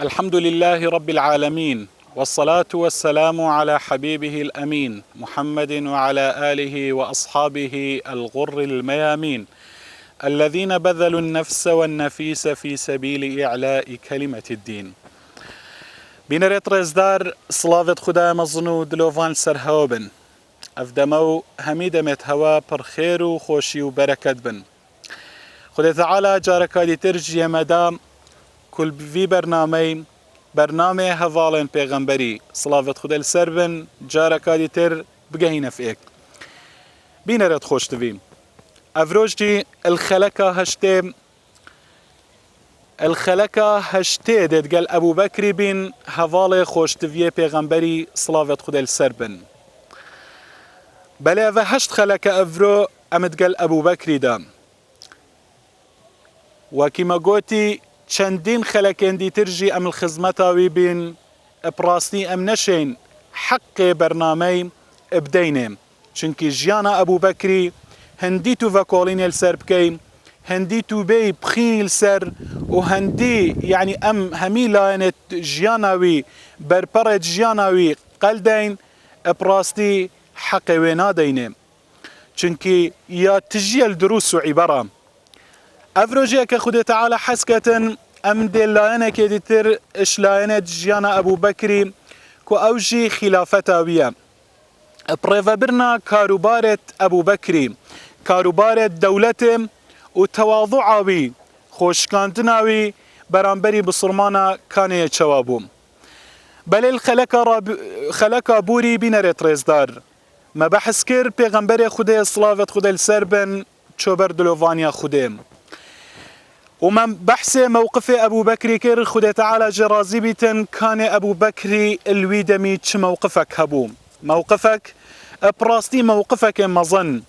الحمد لله رب العالمين، والصلاة والسلام على حبيبه الأمين محمد وعلى آله وأصحابه الغر الميامين الذين بذلوا النفس والنفيس في سبيل إعلاء كلمة الدين. بینەرێت ڕێزدار سڵاوێت خودای مەزن و دلۆڤان سەرهەوە بن. ئەفدەمە هەمی دەمێت هەوا پڕخێر و خۆشی و بەرەکەت بن. خودای تەعالا جارەکانی تر ژێمەدا کولبڤی بەرنامەی هەڤاڵێن پێغەمبەری سڵاوێت خودای لەسەر بن جارەکانی تر بگەهینە فێک. بینەرێت خۆشتویم. ئەڤرۆژی الخەلەکە هەشتێ دێتگەل ئەبوو بەکری بین هەڤاڵێ خۆشتویە پێغەمبەری سڵاوێت خودای لەسەر بن. بەلێ ئەڤە هەشت خەلەکە ئەڤرۆ ئەمدگەل ئەبوو بەکریدا. وەکیمە گۆتی چەندین خەلەکێن دیترژی ئەم خزمەتاوی بین ئەپڕاستی ئەم نەشێن حەقێ بەرنامەی ئەبدەینێ. چونکی ژیانە ئەبوو بەکری هەندی تو ڤەکۆڵینێ لەسەر بکەین، هەندی تو بێی بخین لەسەر و هەندی یعنی ئەم هەمی لایەنێت ژیاناوی بەرپەڕێت ژیاناوی قەلدەین ئەپڕاستی حەقێ وێ نادەینێ. چونکی یا تژیە دروس و عیبەرە. ئەڤرۆژەیە کە خودای تەعالا حەسکەتن ئەم دێ لایەنێکی دیتر ئش لایەنێت ژیانە ئەبوو بەکری کو ئەوژی خلافەتاویە. پڕێڤەبرنا کاروبارێت ئەبوو بەکری، کاروبارێت دەولەتێ و تەواضوعاوی خۆشکاندناوی بەرامبەری بسڵمانە کانەیە چەوا بوو. بەلێ خەلەکە بووری بینەرێت ڕێزدار. مە بەحس کرد پێغەمبەرێ خودای سڵاوێت خودای لەسەر بن چۆبەر دلۆڤانیا خودێ. ومن بحث موقف أبو بكر كر خدای تعالى جرازي بيتن كان أبو بكر الويدمي چه موقفك هبو موقفك براستي موقفك مظن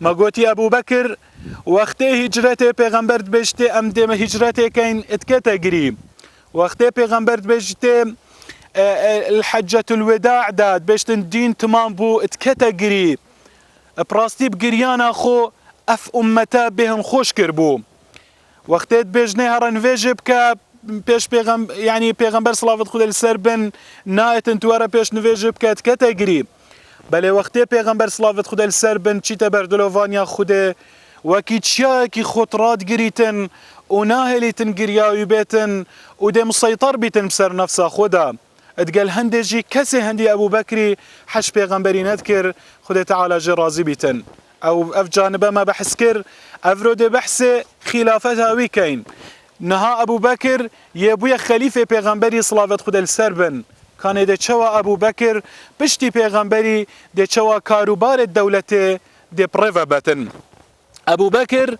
ما قوتي أبو بكر وقتی هجرته پیغمبر بجته ام دم هجرته كين اتكتا قريب وقتی پیغمبر بجته الحجة الوداع داد بجتن دين تمام بو اتكتا قريب براستي بقريانا خو اف امتا بهم خوش كربو وقتی بجنه هرن ویجب که پیش پیغمبر یعنی پیغمبر صلوات خدا لسر بن نایت انتواره پیش نویجب که اتکتا قريب بله وقتی پیغمبر صلوات خدا لسر بن چی تبردلوانیا خوده وکی چیا کی خطرات گریتن و ناهلیتن گریاوی بیتن و ده مسيطر بیتن بسر نفس خدا اتقال هندجی کسی هندی ابو بکری حش پیغمبری ندکر خدا تعالی جی راضی بیتن او اف جانبه ما بحث كر افرود بحث خلافتها ويكين نها ابو بكر يبويا خليفه پیغمبري صلوات خدا السربن كان ده چوا ابو بكر بشتي پیغمبري ده چوا كاروبار الدولة ده بريفا باتن ابو بكر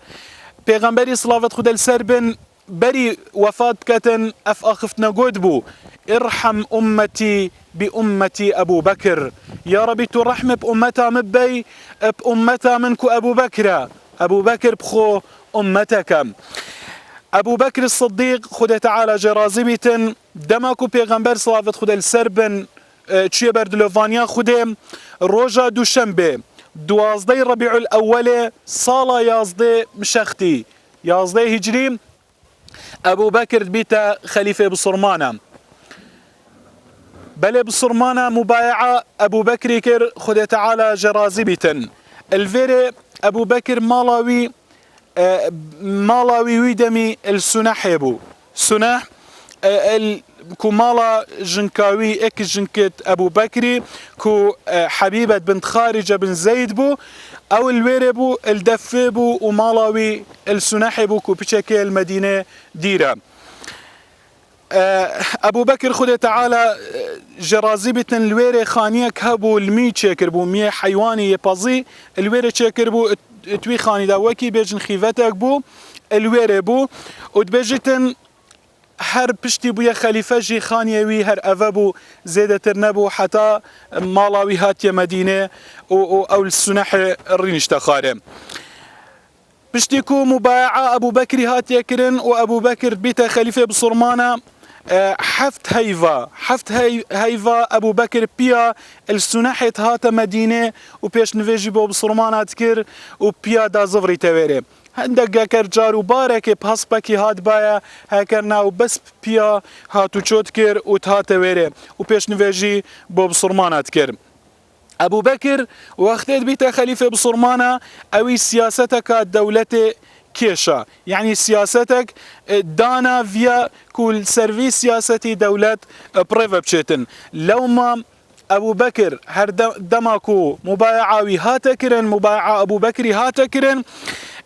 پیغمبري صلوات خدا السربن بري وفات كتن اف اخفتنا قدبو ارحم امتي بأمتي أبو بكر يا ربي ترحم بأمتا مبي بأمتا منكو أبو بكر أبو بكر بخو أمتك أبو بكر الصديق خدا تعالى جرازبيتن دماكو بيغمبر صلافت خدا السربن تشي بردلوفانيا خدا روجا دوشنبه دوازدي ربيع الأول صالة يازدي مشختي يازدي هجري أبو بكر بيتا خليفة بصرمانة بل بصرمانة مبايعة أبو بكر كر خدا تعالى جرازي بيتن الفيري أبو بكر مالاوي ويدمي السنح يبو سنح كو مالا جنكاوي اك جنكت أبو بكري كو حبيبة بنت خارجة بن زيد بو أو الويري بو الدفي بو ومالاوي السنح بو كو بشكل المدينة ديرة أبو بكر خدا تعالى جرازيبتن الويري خانية كهبو المي تشكر بو مية حيواني يبازي الويري تشكر بو توي خاني دا وكي بيجن خيفتك بو الويري بو وتبيجتن هر بشتي بويا خليفة جي خانيوي هر أفابو زيادة ترنبو حتى مالاوي هاتيا مدينة أو السنح الرينش تخارم بشتيكو مبايعة أبو بكر هاتيا كرن وأبو بكر بيتا خليفة بصرمانة حفت هيفا ابو بكر بيا السنحة هاتا مدينة وبيش نفيجي بو بصرمانات كر وبيا دا زفري تويري هندق كر جارو بارك بحسبكي هاد بايا هكرنا وبس بيا هاتو چوت كر وتهاتا ويري وبيش نفيجي بو بصرمانات كر ابو بكر وقتت بيتا خليفة بصرمانة اوي سياستك دولتي كيشا يعني سياستك دانا فيا كل سيرفيس سياستي دولة بريفا بشيتن لو ما ابو بكر هر دماكو مبايعاوي هاتكرن مبايعة ابو بكري هاتكرن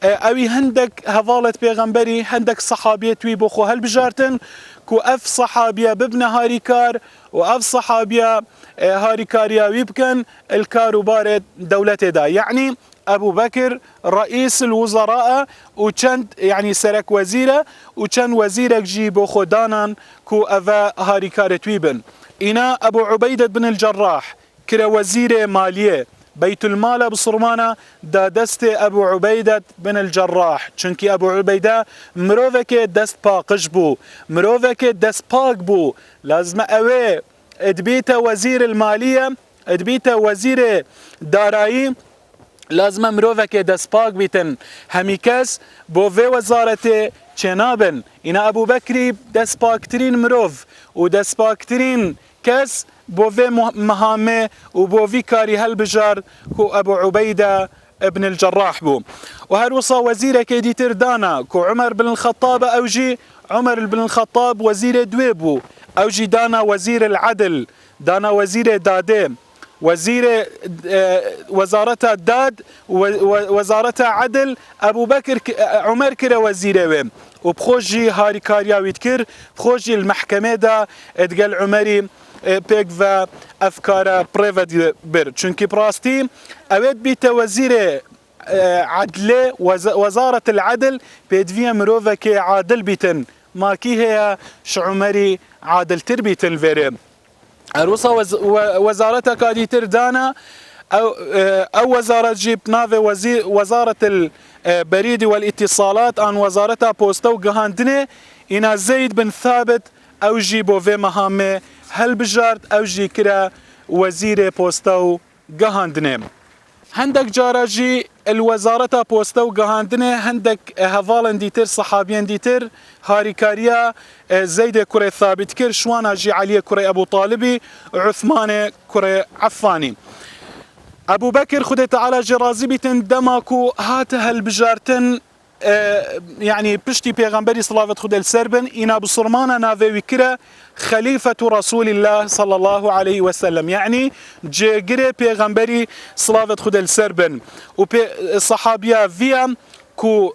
اوي هندك هفالت بيغمبري هندك صحابية ويبوخو هل بجارتن كو اف صحابية ببن هاريكار واف صحابية هاريكاريا ويبكن الكارو بارد دولته دا يعني ابو بكر رئيس الوزراء وچند يعني سرك وزيره وچند وزيرك جيبو خدانا كو افا هاريكار تويبن انا ابو عبيدة بن الجراح كرا وزير ماليه بيت المال بصرمانة دا دست ابو عبيدة بن الجراح چونكي ابو عبيدة مروفك دست باقش بو مروفك دست باق بو لازم اوه ادبيت وزير المالية ادبيت وزير دارائي لازم مروفك دسپاک بیتن همی کس بو في وزارت چنابن اینا ابو بکری دسپاکترین مروف و دسپاکترین کس بو في مهامه و بو في کاری هل بجار كو ابو عبيدة ابن الجراح بو وهروصا وزيرك ديتر دانا كو عمر بن الخطاب اوجي عمر بن الخطاب وزير دويبو اوجي دانا وزير العدل دانا وزير دادم وزير وزارة داد ووزارة عدل ابو بكر عمر كرا وزير ويم وبخوجي هاري كاريا ويتكر بخوجي المحكمة دا اتقال عمري بيك و افكار بريفت بر چونكي براستي اويد بيتا وزير عدل وزارة العدل بيدفيا مروفك عادل بيتن ماكي هي شعمري عادل تربيتن فيرم الروسا وزارتها كادي تردانا او وزارة جيب نافي وزارة البريد والاتصالات ان وزارتها بوستو قهاندني انا زيد بن ثابت او جيبو في مهامه هل بجارت او جي كرا وزير بوستو قهاندني هندك جاراجي الوزارة بوستو قهاندني هندك هفالن ديتر صحابيين ديتر هاريكاريا زيد كري ثابت كر شوانا جي علي كري ابو طالبي عثمان كري عفاني ابو بكر خده تعالى جرازي بيتن دماكو هات هالبجارتن يعني بشتي بيغمبري صلاة خده السربن انا بصرمانا نافي وكرا خليفة رسول الله صلى الله عليه وسلم يعني جيجري بيغمبري صلاة خده السربن وصحابيا فيا كو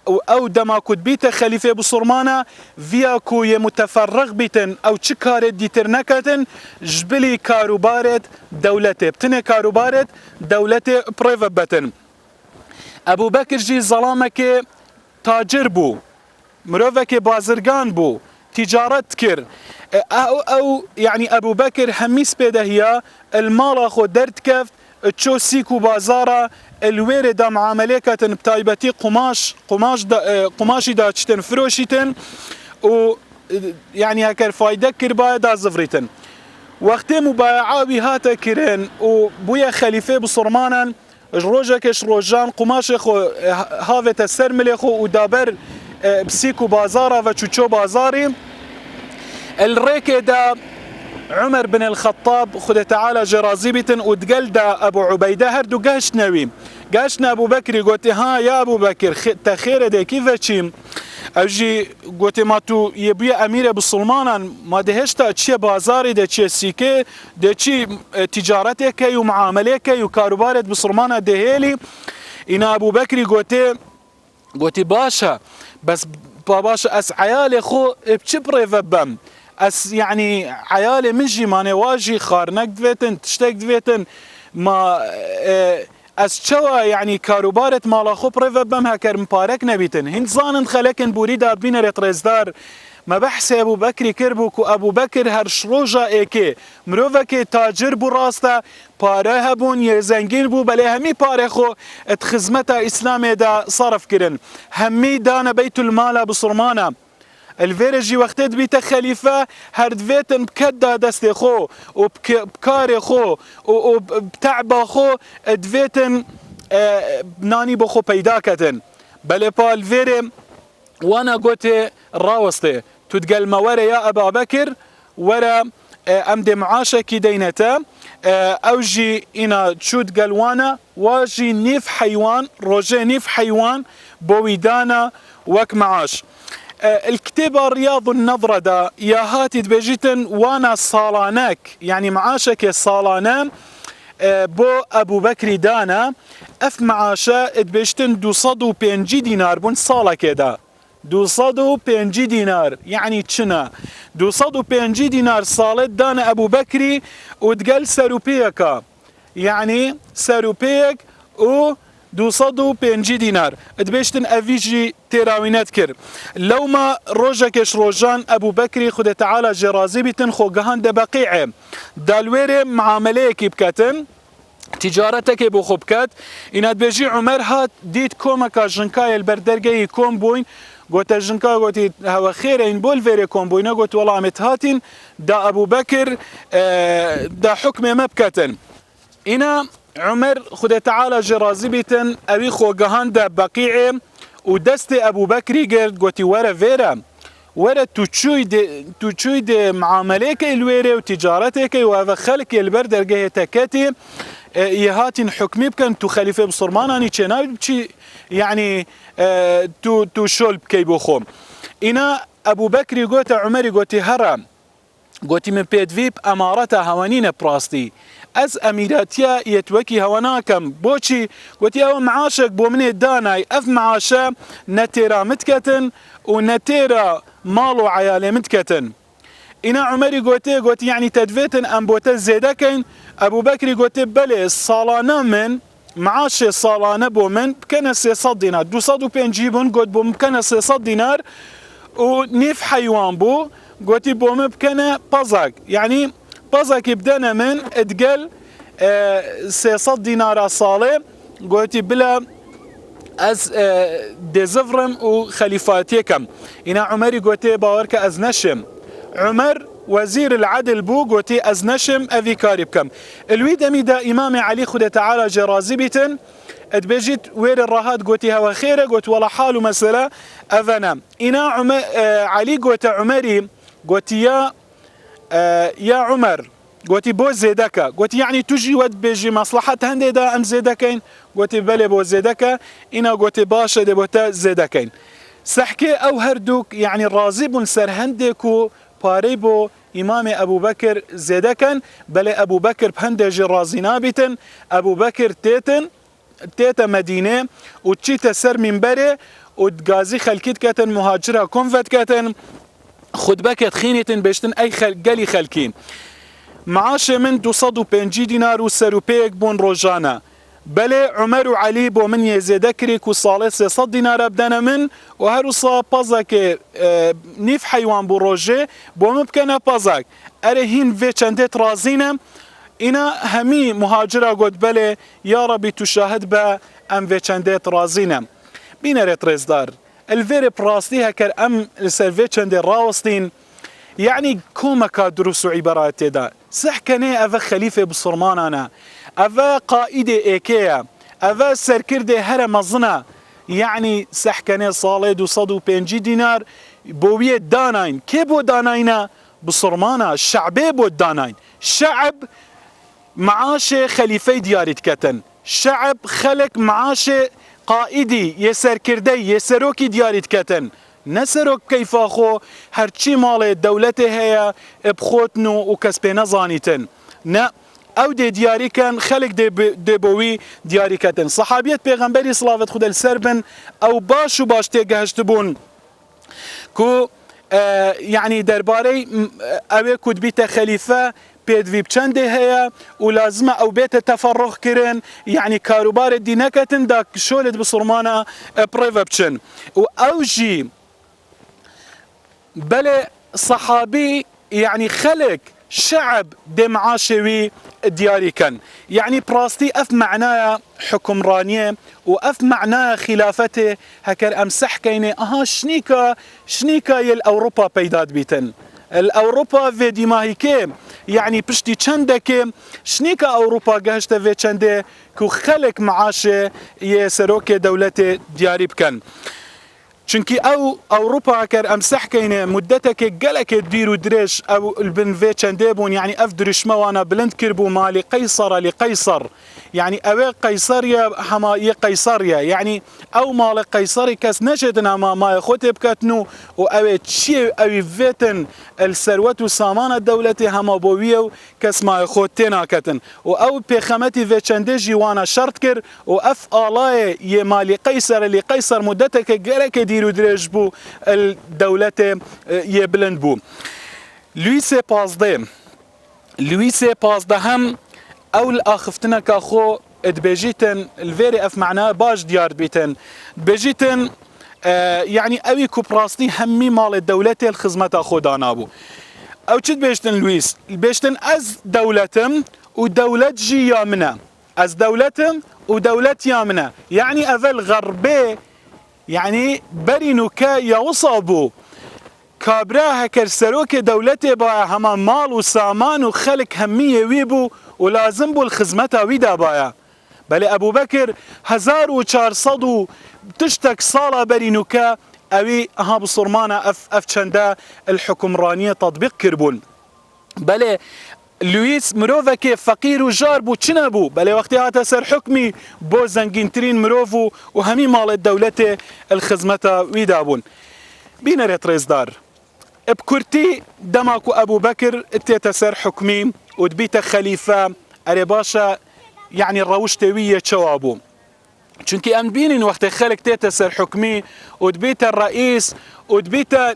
او دما كود بيتا خليفه بصرمانه فيا كو يمتفرغ بيتن او چكار ديتر نكتن جبلي كاروبارت دولته بتنه كاروبارت دولته بريفا بتن ابو بكر جي ظلامك تاجر بو مروفك بازرگان بو تجارت كر او يعني ابو بكر هميس بدهيا المال خو درد كفت تشو سيكو بازارا الوير دا معامله كتن بتايبتي قماشي دا تشتن فروشيتن و يعني هكر فايده كربا دا زفريتن وقت مبايعاوي هاتا كرين وبويا خليفه بصرمانا روجكش روجان قماش خو هافت السرمل خو ودابر بسيكو بازارا وتشو بازاري الريك دا عمر بن الخطاب خد تعالى جرازيبتن وتقلدا ابو عبيده هردو قاشناوي قاشنا ابو بكر قلت ها يا ابو بكر تخير دي كيف تشيم اجي قلت ما تو يبي امير بالسلمان ما دهشتا تشي بازاري ده تشي سيكي ده تشي تجارتك ومعاملك وكاروبارت بالسلمان دهيلي انا ابو بكر قلت باشا بس باباشا اس عيالي خو بتشبري فبم اس يعني عيالي منجي ماني واجي خارنك دفيتن تشتك دفيتن ما اس شوا يعني كاروبارت مالا خو بريفبم هكر مبارك نبيتن هند زانن خلكن بوريدا بين ريتريزدار ما بحث ابو بكر كربوك ابو بكر هر شروجا ايكي مروفك تاجر بو راستا پاره هبون يزنگين بو بلي همي پاره خو اتخزمتا اسلامي دا صرف كرن همي دانا بيت المال بصرمانا الفيرجي وقتت بيت خليفة هردفيتن بكدا دست خو وبكار خو وبتعب خو دفيتن ناني بخو پیدا کتن بله پا الفيري وانا قوتي راوستي تتقال ما ورا يا أبا بكر ورا أمد معاشك دينتا أوجي إنا تشود قال وانا واجي نيف حيوان روجي نيف حيوان بويدانا وك معاش الكتابة رياض النظرة دا يا هاتي دبجيتن وانا صالاناك يعني معاشك صالانان بو أبو بكر دانا اف معاشا دبجتن 205 دينار بون صالة كدا 205 دينار يعني تشنا 205 دينار صالت دانا أبو بكري وتقال ساروبيكا يعني ساروبيك و 205 دينار دبشتن افيجي تراوينات كر لو ما روجكش روجان ابو بكري خد تعالى جرازي بتن خو جهان بقيعه دالويري معامليك بكتن تجارتك بو خبكات إن بيجي عمر هات ديت كومكا جنكاي البردرجي كوم بوين قلت جنكا قلت هوا خير إن بول فيري كوم بوين قلت والله عمت هاتين دا أبو بكر دا حكم ما بكتن إنا عمر خد تعالى جرازي بيتن أبي خو جهان دا بقيعه ودست أبو بكري قلت ورا فيرا ورا تشوي دي معامليك الويري وتجارتك وهذا خلق البردرجي تكاتي يهاتين حكمي بكن تو خليفه بصرمان اني تشناوي بشي يعني تو شول بكي بوخوم انا ابو بكر قوت عمر قوت هرم قوت من بيت فيب امارته هوانين براستي از اميراتيا يتوكي هوناكم بوشي قوت هو معاشك بو من الداناي اف معاشا نتيرا متكتن ونتيرا مالو عيالي متكتن إنا عمري قلت يعني تدفيتن أم بوتا زيدكين أبو بكر قلت بلي صالانة من معاش صالانة بو من بكنا 600 دينار 205 جيبون قلت بو بكنا 600 دينار ونيف حيوان بو قلت بو من بكنا بازاك يعني بازاك يبدأنا من اتقل 600 دينار صالة قلت بلا از دي زفرم وخليفاتيكم إنا عمري قلت باورك از نشم عمر وزير العدل بو قوتي أزنشم أذي كاربكم الويد أميدا إمام علي خد تعالى جرازبتن ادبجت وير الرهاد قوتي هوا خيرة قوت ولا حال مسألة أذنا إنا علي قوت عمري قوتي يا عمر قوتي بو زيدكا قوتي يعني تجي ود بيجي مصلحة هندي دا أم زيدكين قوتي بلي بو زيدكا إنا قوتي باشا دي بوتا زيدكين سحكي أو هردوك يعني الرازب سر هندكو باريبو إمام أبو بكر زيدكن بل أبو بكر بهندج رازنابتن أبو بكر تيتا مدينة وتشيتا سر من بري وتقازي خلكت كتن مهاجرة كونفت كتن خد بكت خينتن بيشتن أي قلي خلكين معاش من 205 دينار وسروبيك بون روجانا بله عمر وعلي بو من يزيدكري كو صالة 600 دينار بدنا من وهروصا بازاك نيف حيوان بو روجي بو مبكنا بازاك ارهين في چندت رازينا إنا همي مهاجرة قد بله يا ربي تشاهد با ام في چندت رازينا بينا ريت ريزدار الفيري براستي هكر ام السيرفي چند راوستين يعني كومكا دروس عبارات دا سحكني أفا خليفة بصرمان أنا أفا قائد إيكيا أفا سركرد هرم الظنا يعني سحكني صالد وصدو 5 دينار بوية داناين كي بو داناينا بصرمانا الشعبي بو داناين شعب معاش خليفة دياري تكتن شعب خلق معاش قائدي يسركردي يسروكي دياري تكتن نسرك كيف أخو هرشي مال دولته هي بخوتنو وكسب نزانيتن نا او دي دياري كان خلق دي بوي دياري كتن صحابية پیغمبري صلاة خود السربن او باشو باش تيجهشتبون كو يعني درباري اوه كود بيت خليفة بيدوي بچنده هيا ولازمه او بيت تفرغ كرن يعني كاروبار الدينكتن داك شولد بصرمانه بريفا بچن واوجي بل صحابي يعني خلق شعب دي معاشوي دياري كان يعني براستي اف معناها حكمرانيه واف معناها خلافته هكر امسح كيني شنيكا يل اوروبا بيداد بيتن الاوروبا في ديما هيك يعني بشتي چندك شنيكا اوروبا جهشت في چنده كو خلق معاشه يسروك دولته دياري بكن چونكي او اوروبا كر امسح كينه مدتك جلك ديرو دريش او البن في چندبون يعني اف درشما وانا بلند كربو مالي قيصر لقيصر يعني او قيصريا هما قيصريا يعني او مال قيصري كاس نشدنا ما يخوت بكتنو او تشي او فيتن الثروه وسامان الدوله هما بويو كاس ما يخوتنا كتن او بخمتي في چندجي وانا شرط كر واف الاي يمالي قيصر لقيصر مدتك جلك ديرو دريش بو الدولة يبلند بو لويس بازده هم اول اخفتنا كاخو ادبيجيتن الفيري اف معناه باش ديار بيتن بيجيتن يعني اوي كوبراستي همي مال الدولة الخزمة اخو دانابو او چد بيجتن لويس بيجتن از دولتم ودولة جي يامنا از دولتم ودولة يامنا يعني اول غربي يعني برينو كا يوصابو كابراها كرسروك دولتي با هما مال وسامان وخلق همية ويبو ولازم بو الخزمتا ويدا بايا بل ابو بكر 1400 تشتك صالة برينو كا اوي اها بصرمانة اف چندا الحكمرانية تطبيق كربون بل لويس مروفك فقير وجار بو چنه بو بل وقتی هاتا سر حكمي بو زنگين مروفو وهمي مال الدولة الخزمتا ويدابون بينا ريت ريزدار بكرتي دماكو ابو بكر اتيتا سر حكمي ودبيتا خليفة اريباشا يعني الروشتوية شوابو چونكي ام بينين وقت خلق تيتا سر حكمي ودبيتا الرئيس ودبيتا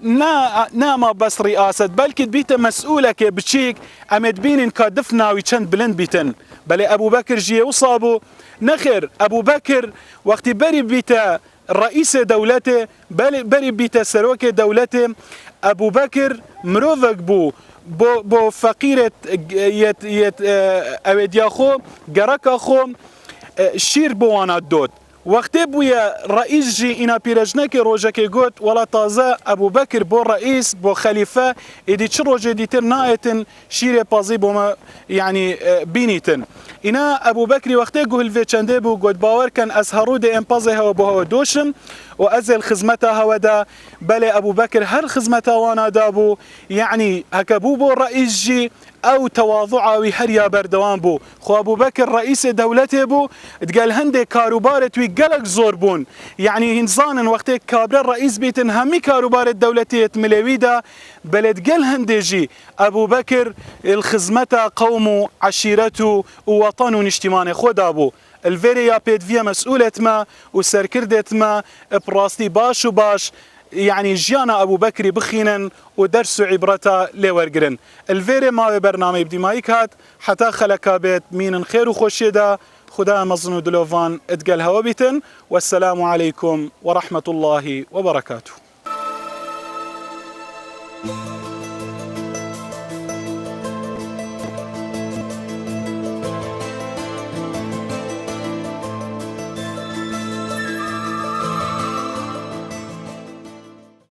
ناما بس رئاسة بلكي دبيتا مسؤولة كي بتشيك ام بينين كادفنا ويشند بلند بيتن بل ابو بكر جي وصابو نخر ابو بكر وقت بري بيتا رئيس دولته بري بيتا سروك دولته ابو بكر مروفك بو فقيرة يت اويدياخو جراكاخو شير بوانا دود وقتی بویا رئیس جی اینا پیرجنه که روزه که گوت ولا تازه ابو بکر بو رئیس بو خلیفه ایدی چه روزه دیتر نایتن شیر پازی بو ما يعني بینیتن اینا ابو بکری وقتی گوهل في چنده بو گوت باور کن از هرود امپازه هوا بو هوا دوشم و از الخزمتا هوا دا بله ابو بکر هر خزمتا وانا دابو يعني هكبو بو رئيس جي او تواضعاوي هريا بردوان بو خو ابو بكر رئيس دولته بو تقال هندي كاروبارت ويقلق زور بون يعني هنزان وقت كابر الرئيس بيتن همي كاروبار الدولتية ملويدا بلد قال هندي جي ابو بكر الخزمته قومه عشيرته ووطنه نشتمان خود ابو الفيريا بيد فيها مسؤولة ما وسركردت ما براستي باش وباش يعني جيانا ابو بكري بخينا ودرسوا عبرتا لورقرن الفيري ما برنامج بديمايك هات حتى خلقا بيت مين خير وخوشيدا خدا مظنو دلوفان اتقال هوا بيتن والسلام عليكم ورحمة الله وبركاته.